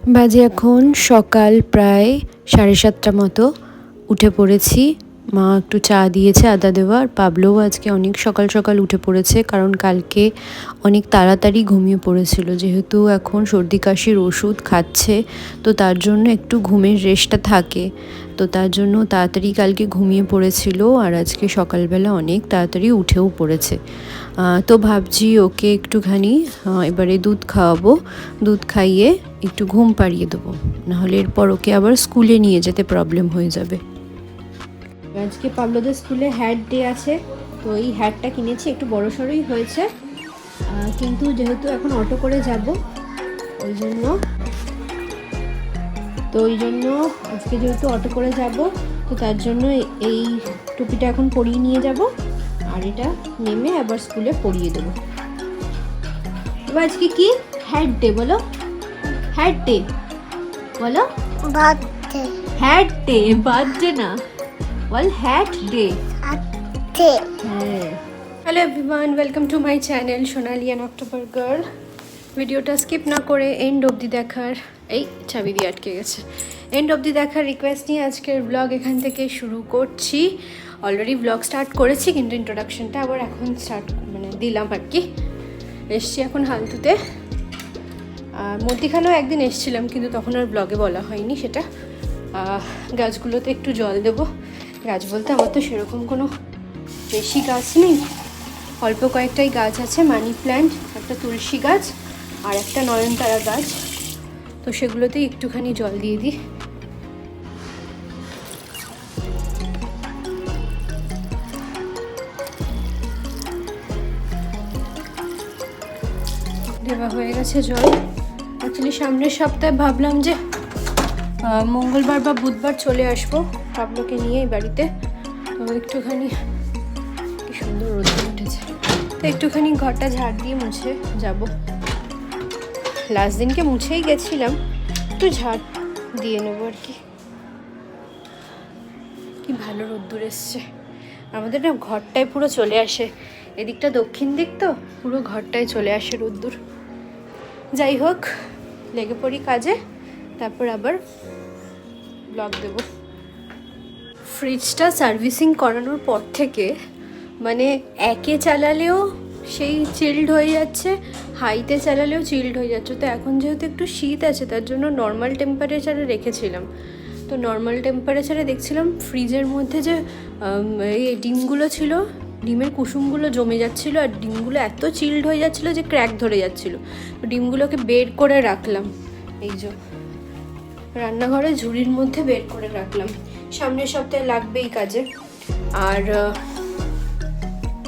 বাজে এখন সকাল প্রায় 7:30 মতো। উঠে পড়েছি, মা একটু চা দিয়েছে আদা দেওয়া, আর পাবলোও আজকে অনেক সকাল সকাল উঠে পড়েছে, কারণ কালকে অনেক তাড়াতাড়ি ঘুমিয়ে পড়েছিল। যেহেতু এখন সর্দি কাশির ওষুধ খাচ্ছে, তো তার জন্য একটু ঘুমের রেস্টটা থাকে, তো তার জন্য তাড়াতাড়ি কালকে ঘুমিয়ে পড়েছিল, আর আজকে সকালবেলা অনেক তাড়াতাড়ি উঠেও পড়েছে। তো ভাবছি ওকে একটুখানি এবারে দুধ খাওয়াবো, দুধ খাইয়ে একটু ঘুম পাড়িয়ে দেবো, নাহলে এরপর ওকে আবার স্কুলে নিয়ে যেতে প্রবলেম হয়ে যাবে। আজকে পাবলোদের স্কুলে হ্যাট ডে আছে, তো এই হ্যাটটা কিনেছি, একটু বড়সড়ই হয়েছে, কিন্তু যেহেতু এখন অটো করে যাব ওই জন্য আজকে যেহেতু অটো করে যাব, তো তার জন্য এই টুপিটা এখন পরিয়ে নিয়ে যাব, আর এটা নেমে আবার স্কুলে পরিয়ে দেবো। এবার আজকে কি হ্যাট ডে বলো, হ্যাট ডে বলো, বার্থডে হ্যাট ডে, বার্থডে না, বল হ্যাট ডে। আতে হ্যাঁ, hello everyone, welcome to my channel Sonali and October girl. ভিডিওটা স্কিপ না করে এন্ড অবধি দেখার, এই চাবি দিয়ে আটকে গেছে, এন্ড অবধি দেখার রিকোয়েস্ট নিয়ে আজকের ব্লগ এখান থেকে শুরু করছি। অলরেডি ব্লগ স্টার্ট করেছি, কিন্তু ইন্ট্রোডাকশনটা আবার এখন দিলাম আর কি। এসছি এখন হালতুতে, আর মধ্যিখানেও একদিন এসছিলাম, কিন্তু তখন আর ব্লগে বলা হয়নি সেটা। গাছগুলোতে একটু জল দেবো। গাছ বলতে আমার তো সেরকম কোনো বেশি গাছ নেই, অল্প কয়েকটাই গাছ আছে, মানি প্ল্যান্ট, একটা তুলসী গাছ আর একটা নয়নতারা গাছ, তো সেগুলোতেই একটুখানি জল দিয়ে দিই। দেওয়া হয়ে গেছে জল। অ্যাকচুয়ালি সামনের সপ্তাহে ভাবলাম যে মঙ্গলবার বা বুধবার চলে আসবো পাবলোকে নিয়ে এই বাড়িতে, তো একটুখানি, কি সুন্দর রোদ উঠেছে, তো একটুখানি ঘরটা ঝাড় দিয়ে মুছে যাব। লাস্ট দিনকে মুছেই গেছিলাম, একটু ঝাড় দিয়ে নেবো আর কি। কি ভালো রোদ্দুর এসছে আমাদের, না ঘরটায় পুরো চলে আসে, এদিকটা দক্ষিণ দিক তো পুরো ঘরটায় চলে আসে রোদ্দুর। যাই হোক, লেগে পড়ি কাজে, তারপর আবার ব্লগ দেব। ফ্রিজটা সার্ভিসিং করানোর পর থেকে মানে একে চালালেও সেই চিল্ড হয়ে যাচ্ছে, হাইতে চালালেও চিল্ড হয়ে যাচ্ছে। তো এখন যেহেতু একটু শীত আছে, তার জন্য নর্মাল টেম্পারেচারে রেখেছিলাম। তো নর্মাল টেম্পারেচারে দেখছিলাম ফ্রিজের মধ্যে যে এই ডিমগুলো ছিল, ডিমের কুসুমগুলো জমে যাচ্ছিলো, আর ডিমগুলো এত চিল্ড হয়ে যাচ্ছিলো যে ক্র্যাক ধরে যাচ্ছিলো। তো ডিমগুলোকে বের করে রাখলাম, এই যে রান্নাঘরে ঝুড়ির মধ্যে বের করে রাখলাম, সামনের সপ্তাহে লাগবে এই কাজে। আর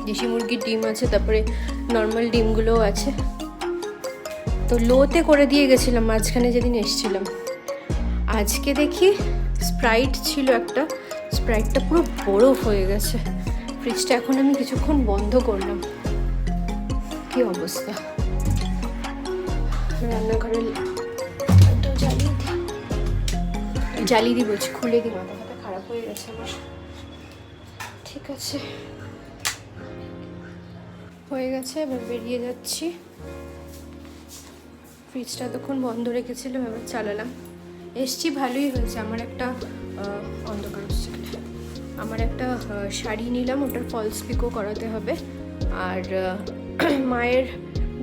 দেশি মুরগির ডিম আছে, তারপরে নর্মাল ডিমগুলোও আছে। তো লোতে করে দিয়ে গেছিলাম মাঝখানে যেদিন এসছিলাম। আজকে দেখি স্প্রাইট ছিল একটা, স্প্রাইটটা পুরো বরফ হয়ে গেছে। ফ্রিজটা এখন আমি কিছুক্ষণ বন্ধ করলাম, কি অবস্থা। রান্নাঘরে জ্বালিয়ে দিই বলছি, খুলে দিই, মাথা ফাথা খারাপ হয়ে গেছে আমার। ঠিক আছে, হয়ে গেছে, এবার বেরিয়ে যাচ্ছি। ফ্রিজটা তখন বন্ধ রেখেছিলাম, এবার চালালাম। এসছি ভালোই হয়েছে। আমার একটা অন্ধকার আমার একটা শাড়ি নিলাম, ওটার ফলস পিকো করাতে হবে। আর মায়ের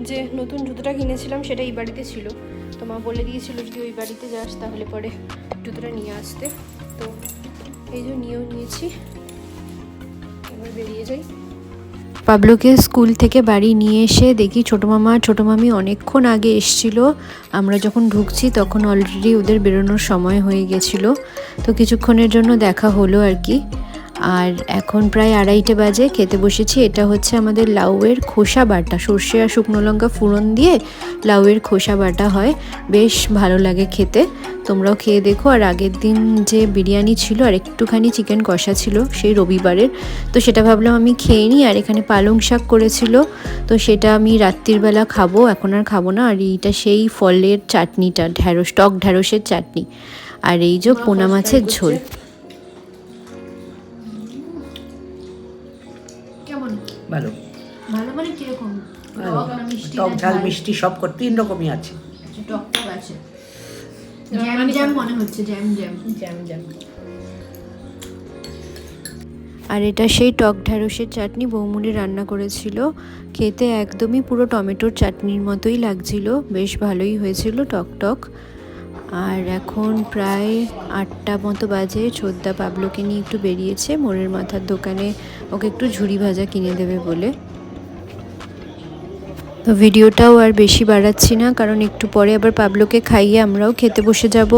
যে নতুন জুতোটা কিনেছিলাম সেটা এই বাড়িতে ছিল, তো মা বলে দিয়েছিল যদি ওই বাড়িতে যাস তাহলে পরে জুতোটা নিয়ে আসতে। তো এই যে নিয়েও নিয়েছি, এবার বেরিয়ে যাই। পাবলোকে স্কুল থেকে বাড়ি নিয়ে এসে দেখি ছোটো মামা ছোটো মামি অনেকক্ষণ আগে এসছিল। আমরা যখন ঢুকছি তখন অলরেডি ওদের বেরোনোর সময় হয়ে গেছিলো, তো কিছুক্ষণের জন্য দেখা হলো আর কি। আর এখন প্রায় 2:30 বাজে, খেতে বসেছি। এটা হচ্ছে আমাদের লাউয়ের খোসা বাটা, সর্ষে আর শুকনো লঙ্কা ফোড়ন দিয়ে লাউয়ের খোসা বাটা হয়, বেশ ভালো লাগে খেতে, তোমরাও খেয়ে দেখো। আর আগের দিন যে বিরিয়ানি ছিল আর একটুখানি চিকেন কষা ছিল সেই রবিবারের, তো সেটা ভাবলাম আমি খেয়ে নিই। আর এখানে পালং শাক করেছিল, তো সেটা আমি রাত্রিবেলা খাবো, এখন আর খাবো না। আর এইটা সেই ফলের চাটনিটা, ঢ্যাঁড়স, টক ঢ্যাঁড়সের চাটনি। আর এই যে পোনা মাছের ঝোল। কেমন? ভালো ভালো মানে কিরকম? টক ঝাল মিষ্টি সব 3 রকমই আছে। টক টক আছে। জ্যাম মানে জ্যাম মনে হচ্ছে, জ্যাম জ্যাম। Jam jam. আর এটা সেই টক ঢ্যাঁড়সের চাটনি বৌমুনি রান্না করেছিল। খেতে একদমই পুরো টমেটোর চাটনির মতোই লাগছিল, বেশ ভালোই হয়েছিল, টক টক। আর এখন প্রায় 8টা মতো বাজে। ছোদ্দা পাবলোকে নিয়ে একটু বেরিয়েছে মোড়ের মাথার দোকানে, ওকে একটু ঝুড়ি ভাজা কিনে দেবে বলে। তো ভিডিওটাও আর বেশি বাড়াচ্ছি না, কারণ একটু পরে আবার পাবলোকে খাইয়ে আমরাও খেতে বসে যাব।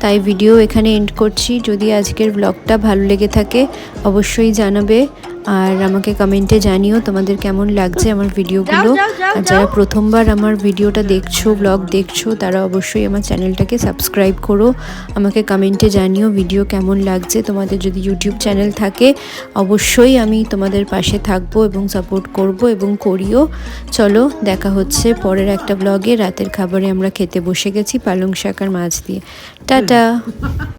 তাই ভিডিও এখানে এন্ড করছি। যদি আজকের ব্লগটা ভালো লেগে থাকে অবশ্যই জানাবে, আর আমাকে কমেন্টে জানিও তোমাদের কেমন লাগছে আমার ভিডিওগুলো। আর যারা প্রথমবার আমার ভিডিওটা দেখছো, ব্লগ দেখছো, তারা অবশ্যই আমার চ্যানেলটাকে সাবস্ক্রাইব করো। আমাকে কমেন্টে জানিও ভিডিও কেমন লাগছে। তোমাদের যদি ইউটিউব চ্যানেল থাকে অবশ্যই আমি তোমাদের পাশে থাকবো এবং সাপোর্ট করব এবং করিও। চলো দেখা হচ্ছে পরের একটা ব্লগে। রাতের খাবারে আমরা খেতে বসে গেছি পালং শাক আর মাছ দিয়ে। টাটা।